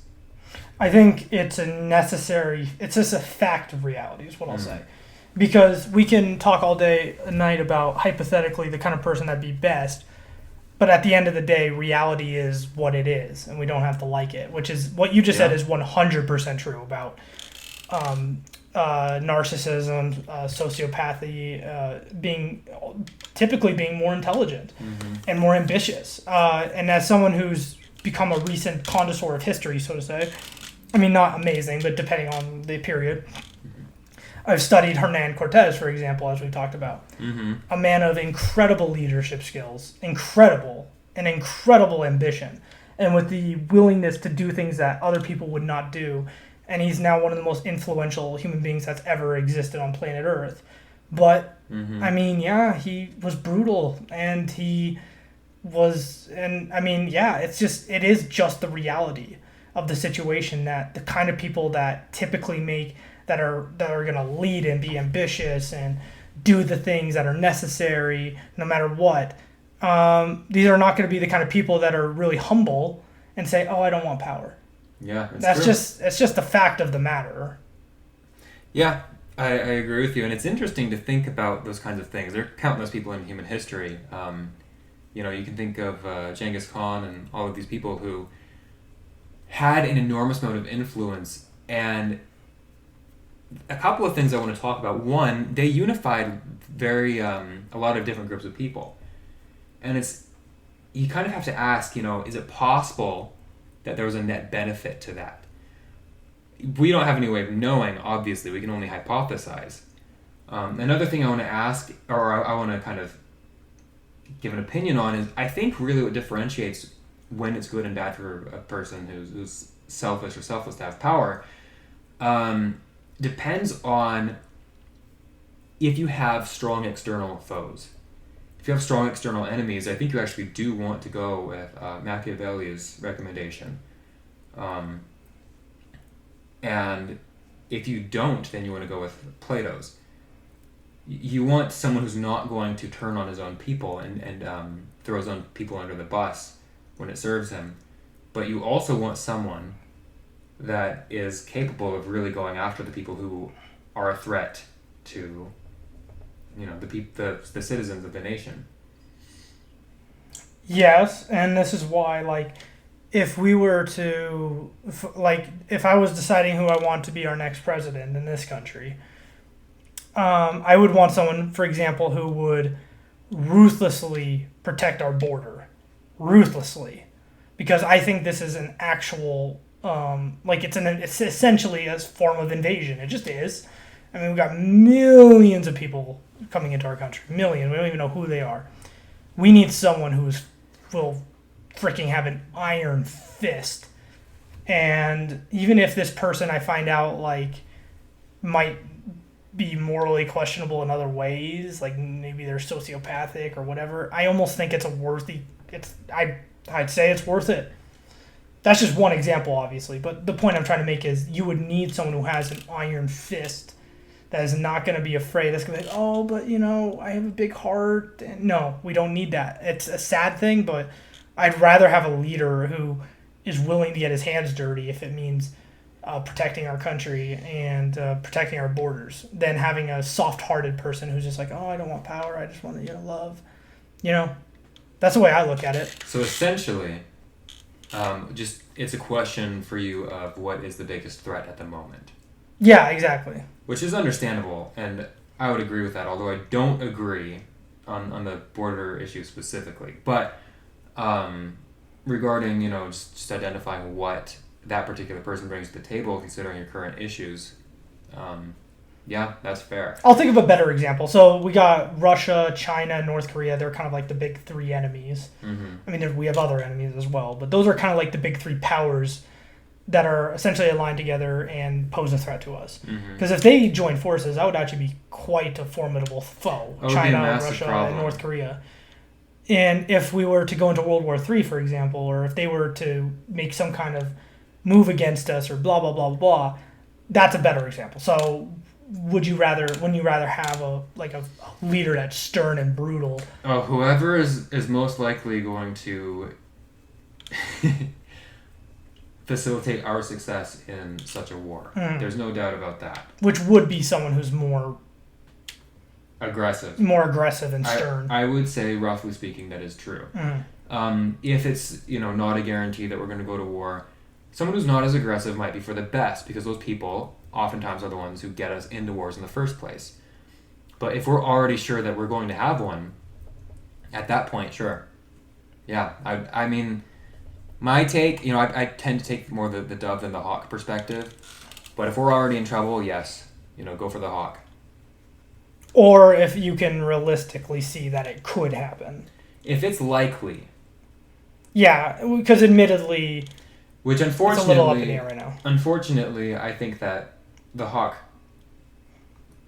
I think it's just a fact of reality is what I'll say. Because we can talk all day and night about hypothetically the kind of person that'd be best, but at the end of the day, reality is what it is, and we don't have to like it, which is what you just said is 100% true about narcissism, sociopathy, typically being more intelligent and more ambitious. And as someone who's become a recent connoisseur of history, so to say, I mean, not amazing, but depending on the period, I've studied Hernan Cortez, for example, as we talked about. A man of incredible leadership skills, incredible ambition, and with the willingness to do things that other people would not do. And he's now one of the most influential human beings that's ever existed on planet Earth. But, I mean, yeah, he was brutal, and it is just the reality of the situation that the kind of people that typically that are going to lead and be ambitious and do the things that are necessary no matter what. These are not going to be the kind of people that are really humble and say, "Oh, I don't want power." Yeah, it's just the fact of the matter. Yeah, I agree with you, and it's interesting to think about those kinds of things. There are countless people in human history. You can think of Genghis Khan and all of these people who had an enormous amount of influence. And a couple of things I want to talk about. One, they unified a lot of different groups of people. And you kind of have to ask, is it possible that there was a net benefit to that? We don't have any way of knowing, obviously. We can only hypothesize. Another thing I want to ask, or I want to kind of give an opinion on, is I think really what differentiates when it's good and bad for a person who's selfish or selfless to have power depends on if you have strong external foes. If you have strong external enemies, I think you actually do want to go with Machiavelli's recommendation. And if you don't, then you want to go with Plato's. You want someone who's not going to turn on his own people and throw his own people under the bus when it serves him. But you also want someone that is capable of really going after the people who are a threat to, the citizens of the nation. Yes, and this is why, like, if we were to, if I was deciding who I want to be our next president in this country, I would want someone, for example, who would ruthlessly protect our border. Ruthlessly. Because I think this is an actual, it's essentially a form of invasion. It just is. I mean, we've got millions of people coming into our country. Millions. We don't even know who they are. We need someone will freaking have an iron fist. And even if this person I find out, like, might be morally questionable in other ways, like maybe they're sociopathic or whatever, I almost think I'd say it's worth it. That's just one example, obviously, but the point I'm trying to make is you would need someone who has an iron fist that is not going to be afraid. That's going to be like, oh, but I have a big heart. No, we don't need that. It's a sad thing, but I'd rather have a leader who is willing to get his hands dirty if it means protecting our country and protecting our borders than having a soft-hearted person who's just like, oh, I don't want power. I just want love. That's the way I look at it. So essentially, it's a question for you of what is the biggest threat at the moment. Yeah, exactly. Which is understandable, and I would agree with that, although I don't agree on the border issue specifically. But regarding, just identifying what that particular person brings to the table, considering your current issues, yeah, that's fair. I'll think of a better example. So we got Russia, China, North Korea. They're kind of like the big three enemies. Mm-hmm. I mean, we have other enemies as well, but those are kind of like the big three powers that are essentially aligned together and pose a threat to us. Because if they join forces, that would actually be quite a formidable foe. China, Russia, and North Korea. And if we were to go into World War III, for example, or if they were to make some kind of move against us or blah, blah, blah, blah, that's a better example. So wouldn't you rather have a leader that's stern and brutal? Oh, whoever is most likely going to facilitate our success in such a war. There's no doubt about that. Which would be someone who's more aggressive and stern. I would say, roughly speaking, that is true. If it's not a guarantee that we're going to go to war, someone who's not as aggressive might be for the best, because those people oftentimes are the ones who get us into wars in the first place. But if we're already sure that we're going to have one, at that point, sure. Yeah, I mean, my take, I tend to take more the dove than the hawk perspective. But if we're already in trouble, yes, go for the hawk. Or if you can realistically see that it could happen. If it's likely. Yeah, because admittedly, which unfortunately, it's a little up in the air right now. Unfortunately, I think that the hawk,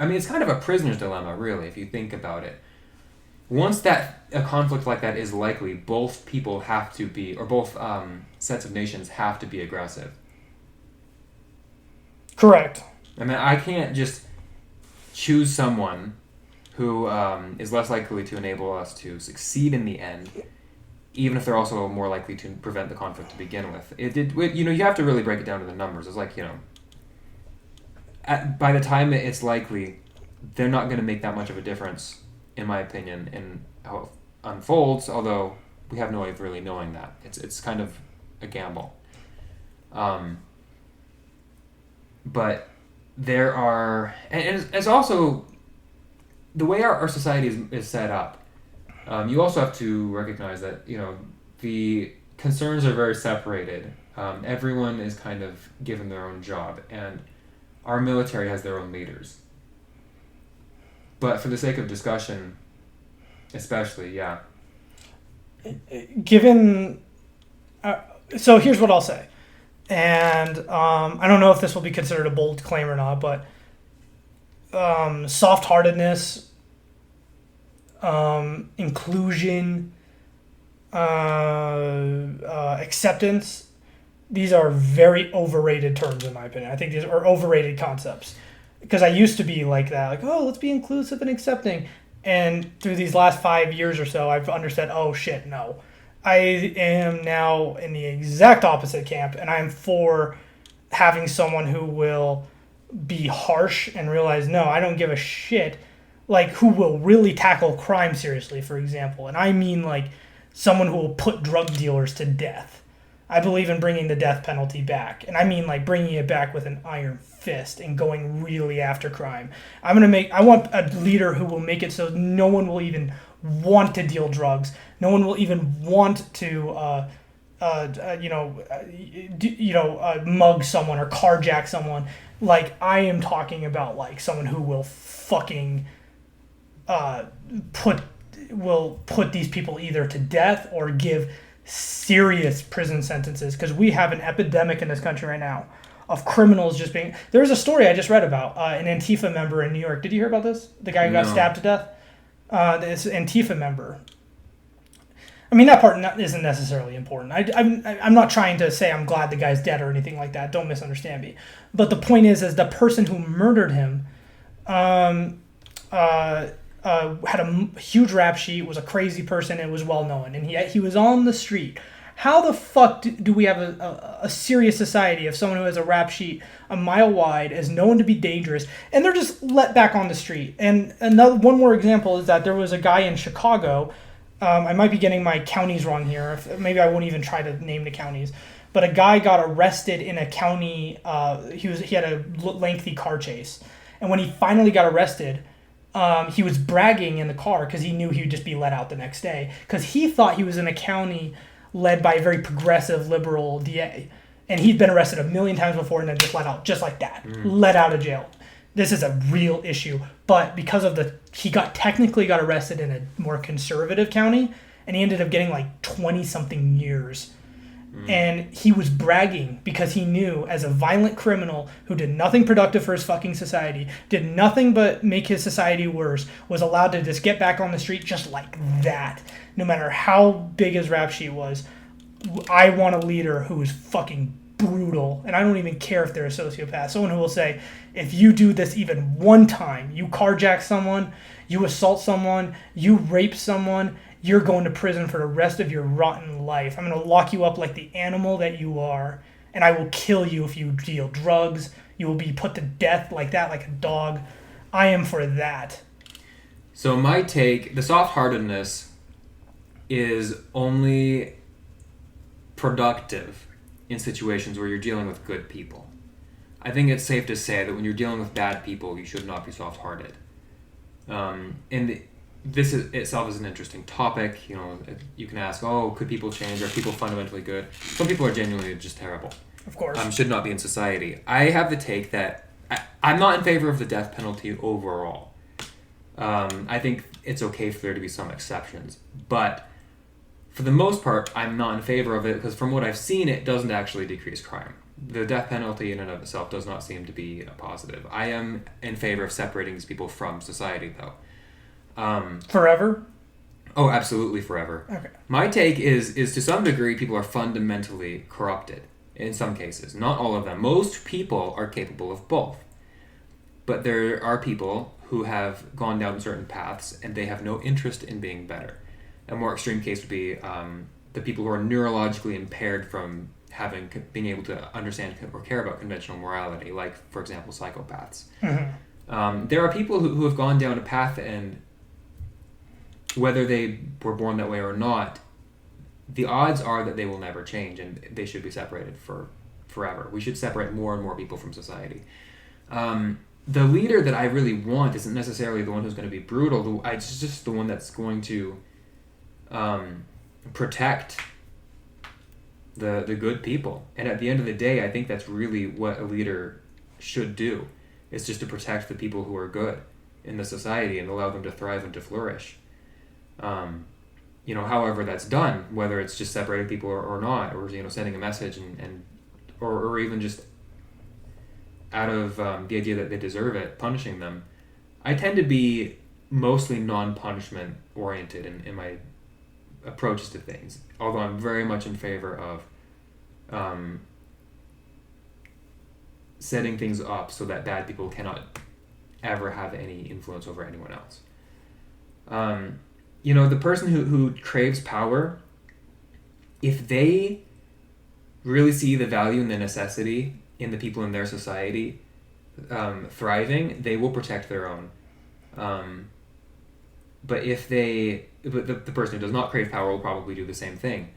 it's kind of a prisoner's dilemma, really, if you think about it. Once a conflict like that is likely, both people have to be, or both sets of nations have to be aggressive. Correct. I can't just choose someone who is less likely to enable us to succeed in the end, even if they're also more likely to prevent the conflict to begin with. You have to really break it down to the numbers. It's like, by the time it's likely, they're not going to make that much of a difference, in my opinion, in how it unfolds, although we have no way of really knowing that. It's kind of a gamble. But there are... And it's also... The way our society is set up, you also have to recognize that, the concerns are very separated. Everyone is kind of given their own job, and our military has their own leaders. But for the sake of discussion, especially, yeah. Given... so here's what I'll say. And I don't know if this will be considered a bold claim or not, but soft-heartedness, inclusion, acceptance, these are very overrated terms in my opinion. I think these are overrated concepts. Because I used to be like that, like, oh, let's be inclusive and accepting. And through these last 5 years or so, I've understood, oh shit, no. I am now in the exact opposite camp, and I'm for having someone who will be harsh and realize, no, I don't give a shit, like who will really tackle crime seriously, for example. And I mean like someone who will put drug dealers to death. I believe in bringing the death penalty back. And I mean like bringing it back with an iron fist and going really after crime. I want a leader who will make it so no one will even want to deal drugs. No one will even want to mug someone or carjack someone. Like, I am talking about like someone who will fucking put these people either to death or give serious prison sentences, because we have an epidemic in this country right now of criminals just being. There was a story I just read about an Antifa member in New York. Did you hear about this? The guy who got stabbed to death. This Antifa member. I mean, that part isn't necessarily important. I'm not trying to say I'm glad the guy's dead or anything like that. Don't misunderstand me. But the point is the person who murdered him had a huge rap sheet, was a crazy person, and was well known. And he was on the street. How the fuck do we have a serious society if someone who has a rap sheet a mile wide is known to be dangerous and they're just let back on the street? And one more example is that there was a guy in Chicago. I might be getting my counties wrong here. Maybe I won't even try to name the counties. But a guy got arrested in a county. He had a lengthy car chase, and when he finally got arrested, he was bragging in the car because he knew he would just be let out the next day, because he thought he was in a county led by a very progressive liberal DA, and he'd been arrested a million times before and then just let out just like that, let out of jail. This is a real issue, but because of he technically got arrested in a more conservative county, and he ended up getting like 20 something years. And he was bragging because he knew, as a violent criminal who did nothing productive for his fucking society, did nothing but make his society worse, was allowed to just get back on the street just like that, no matter how big his rap sheet was. I want a leader who is fucking brutal, and I don't even care if they're a sociopath. Someone who will say, if you do this even one time, you carjack someone, you assault someone, you rape someone, you're going to prison for the rest of your rotten life. I'm going to lock you up like the animal that you are, and I will kill you if you deal drugs. You will be put to death like that, like a dog. I am for that. So my take, the soft-heartedness is only productive in situations where you're dealing with good people. I think it's safe to say that when you're dealing with bad people, you should not be soft-hearted. This is itself is an interesting topic. You know, you can ask, could people change? Are people fundamentally good? Some people are genuinely just terrible. Of course. Should not be in society. I have the take that I'm not in favor of the death penalty overall. I think it's okay for there to be some exceptions. But for the most part, I'm not in favor of it because from what I've seen, it doesn't actually decrease crime. The death penalty in and of itself does not seem to be a positive. I am in favor of separating these people from society, though. Forever? Oh, absolutely forever. Okay. My take is to some degree people are fundamentally corrupted in some cases. Not all of them. Most people are capable of both. But there are people who have gone down certain paths and they have no interest in being better. A more extreme case would be the people who are neurologically impaired from being able to understand or care about conventional morality, like, for example, psychopaths. Mm-hmm. There are people who have gone down a path, and whether they were born that way or not, the odds are that they will never change, and they should be separated for forever. We should separate more and more people from society. The leader that I really want isn't necessarily the one who's going to be brutal. It's just the one that's going to protect the good people. And at the end of the day, I think that's really what a leader should do. Is just to protect the people who are good in the society and allow them to thrive and to flourish. However that's done, whether it's just separating people or not, or sending a message or even just out of the idea that they deserve it, punishing them. I tend to be mostly non-punishment oriented in my approaches to things, although I'm very much in favor of setting things up so that bad people cannot ever have any influence over anyone else. The person who craves power, if they really see the value and the necessity in the people in their society thriving, they will protect their own. But the person who does not crave power will probably do the same thing.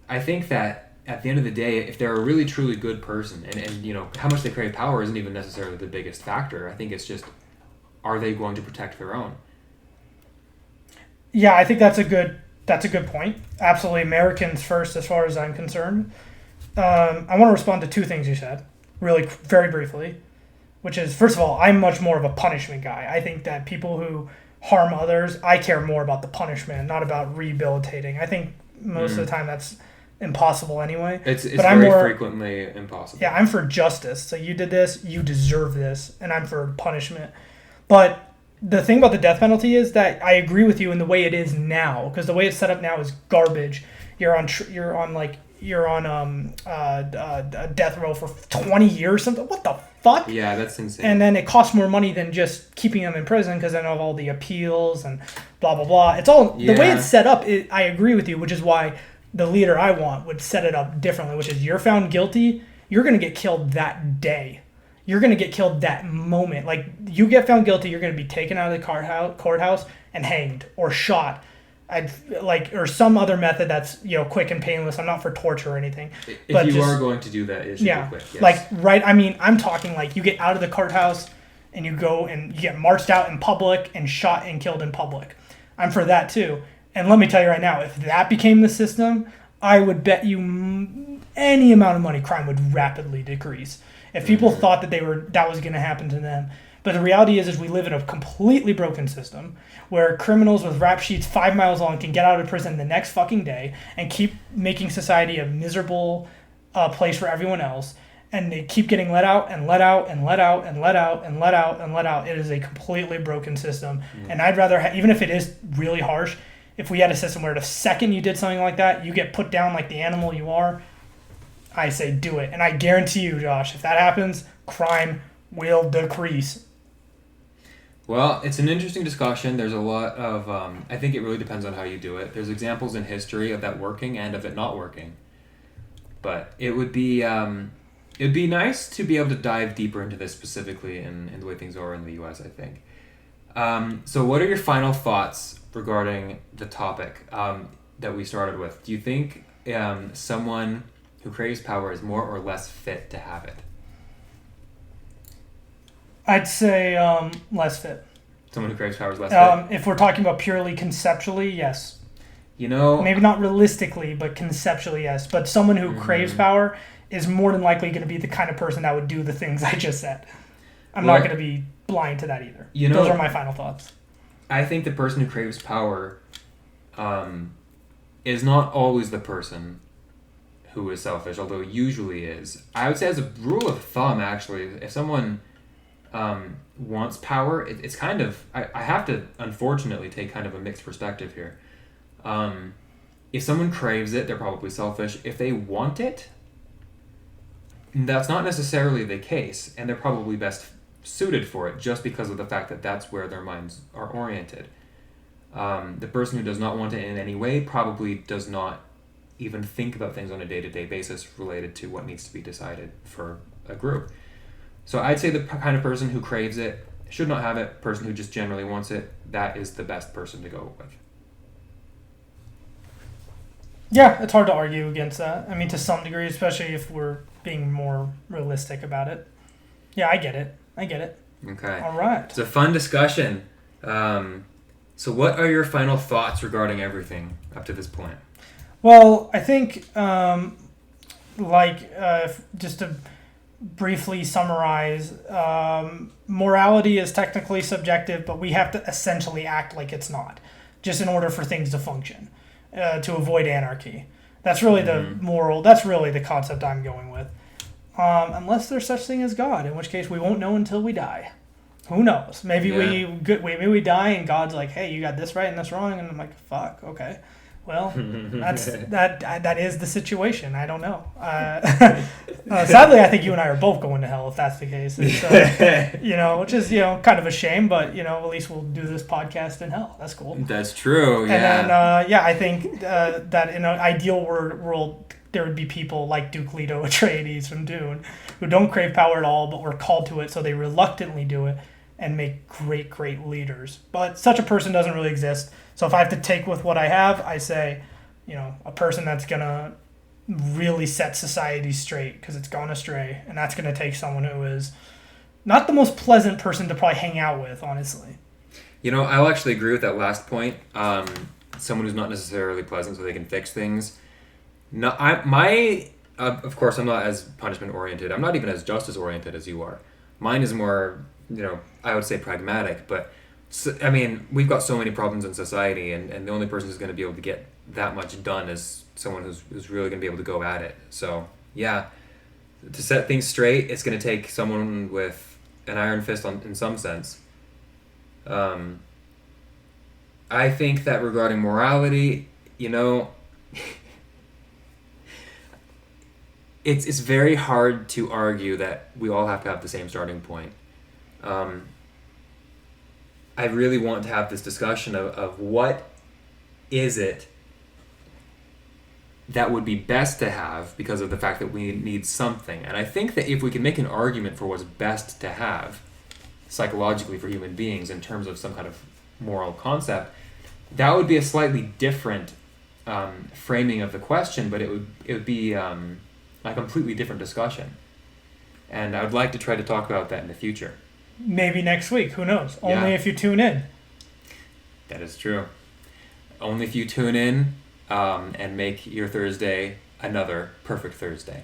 I think that at the end of the day, if they're a really truly good person, and you know, how much they crave power isn't even necessarily the biggest factor. I think it's just, are they going to protect their own? Yeah, I think that's a good point. Absolutely, Americans first, as far as I'm concerned. I want to respond to two things you said, really very briefly, which is, first of all, I'm much more of a punishment guy. I think that people who harm others, I care more about the punishment, not about rehabilitating. I think most of the time that's impossible anyway. It's very frequently impossible. Yeah, I'm for justice. So you did this, you deserve this, and I'm for punishment. But the thing about the death penalty is that I agree with you in the way it is now, because the way it's set up now is garbage. You're on death row for 20 years, something. What the fuck? Yeah, that's insane. And then it costs more money than just keeping them in prison because then of all the appeals and blah blah blah. It's all the way it's set up. I agree with you, which is why the leader I want would set it up differently, which is, you're found guilty, you're going to get killed that day. You're going to get killed that moment. Like, you get found guilty, you're going to be taken out of the courthouse and hanged or shot. Or some other method that's, you know, quick and painless. I'm not for torture or anything. If you are going to do that, it should be quick. Yes. Like, right, I mean, I'm talking like you get out of the courthouse and you go and you get marched out in public and shot and killed in public. I'm for that too. And let me tell you right now, if that became the system, I would bet you any amount of money crime would rapidly decrease. If people thought that that was going to happen to them. But the reality is we live in a completely broken system where criminals with rap sheets 5 miles long can get out of prison the next fucking day and keep making society a miserable place for everyone else. And they keep getting let out and let out and let out and let out and let out and let out. It is a completely broken system. And I'd rather, even if it is really harsh, if we had a system where the second you did something like that, you get put down like the animal you are, I say do it. And I guarantee you, Josh, if that happens, crime will decrease. Well, it's an interesting discussion. There's a lot of, I think it really depends on how you do it. There's examples in history of that working and of it not working. But it would be nice to be able to dive deeper into this specifically in the way things are in the U.S., I think. So what are your final thoughts regarding the topic that we started with? Do you think someone who craves power is more or less fit to have it? I'd say less fit. Someone who craves power is less fit? If we're talking about purely conceptually, yes. You know... Maybe not realistically, but conceptually, yes. But someone who craves power is more than likely going to be the kind of person that would do the things I just said. I'm not going to be blind to that either. Those are my final thoughts. I think the person who craves power is not always the person who is selfish, although usually is. I would say, as a rule of thumb, actually, if someone wants power, it's kind of... I have to, unfortunately, take kind of a mixed perspective here. If someone craves it, they're probably selfish. If they want it, that's not necessarily the case, and they're probably best suited for it just because of the fact that that's where their minds are oriented. The person who does not want it in any way probably does not even think about things on a day-to-day basis related to what needs to be decided for a group. So I'd say the kind of person who craves it should not have it. Person who just generally wants it, that is the best person to go with. Yeah, it's hard to argue against that. I mean, to some degree, especially if we're being more realistic about it. Yeah, I get it. Okay. All right. It's a fun discussion. So what are your final thoughts regarding everything up to this point? Well, I think, just to briefly summarize, morality is technically subjective, but we have to essentially act like it's not, just in order for things to function, to avoid anarchy. That's really that's really the concept I'm going with. Unless there's such thing as God, in which case we won't know until we die. Who knows? Maybe we die and God's like, hey, you got this right and this wrong, and I'm like, fuck, okay. Well, that is the situation. I don't know. Sadly, I think you and I are both going to hell if that's the case. Which is kind of a shame, but at least we'll do this podcast in hell. That's cool. That's true. Yeah. And then I think that in an ideal world, there would be people like Duke Leto Atreides from Dune who don't crave power at all, but were called to it, so they reluctantly do it and make great, great leaders. But such a person doesn't really exist. So if I have to take with what I have, I say, a person that's going to really set society straight because it's gone astray. And that's going to take someone who is not the most pleasant person to probably hang out with, honestly. I'll actually agree with that last point. Someone who's not necessarily pleasant so they can fix things. No, of course, I'm not as punishment oriented. I'm not even as justice oriented as you are. Mine is more, I would say pragmatic. But we've got so many problems in society, and the only person who's going to be able to get that much done is someone who's really going to be able to go at it. So yeah, to set things straight, it's going to take someone with an iron fist in some sense. I think that regarding morality, it's very hard to argue that we all have to have the same starting point. I really want to have this discussion of what is it that would be best to have because of the fact that we need something. And I think that if we can make an argument for what's best to have psychologically for human beings in terms of some kind of moral concept, that would be a slightly different framing of the question, but it would be a completely different discussion. And I would like to try to talk about that in the future. Maybe next week, who knows? Yeah. Only if you tune in. That is true. Only if you tune in and make your Thursday another perfect Thursday.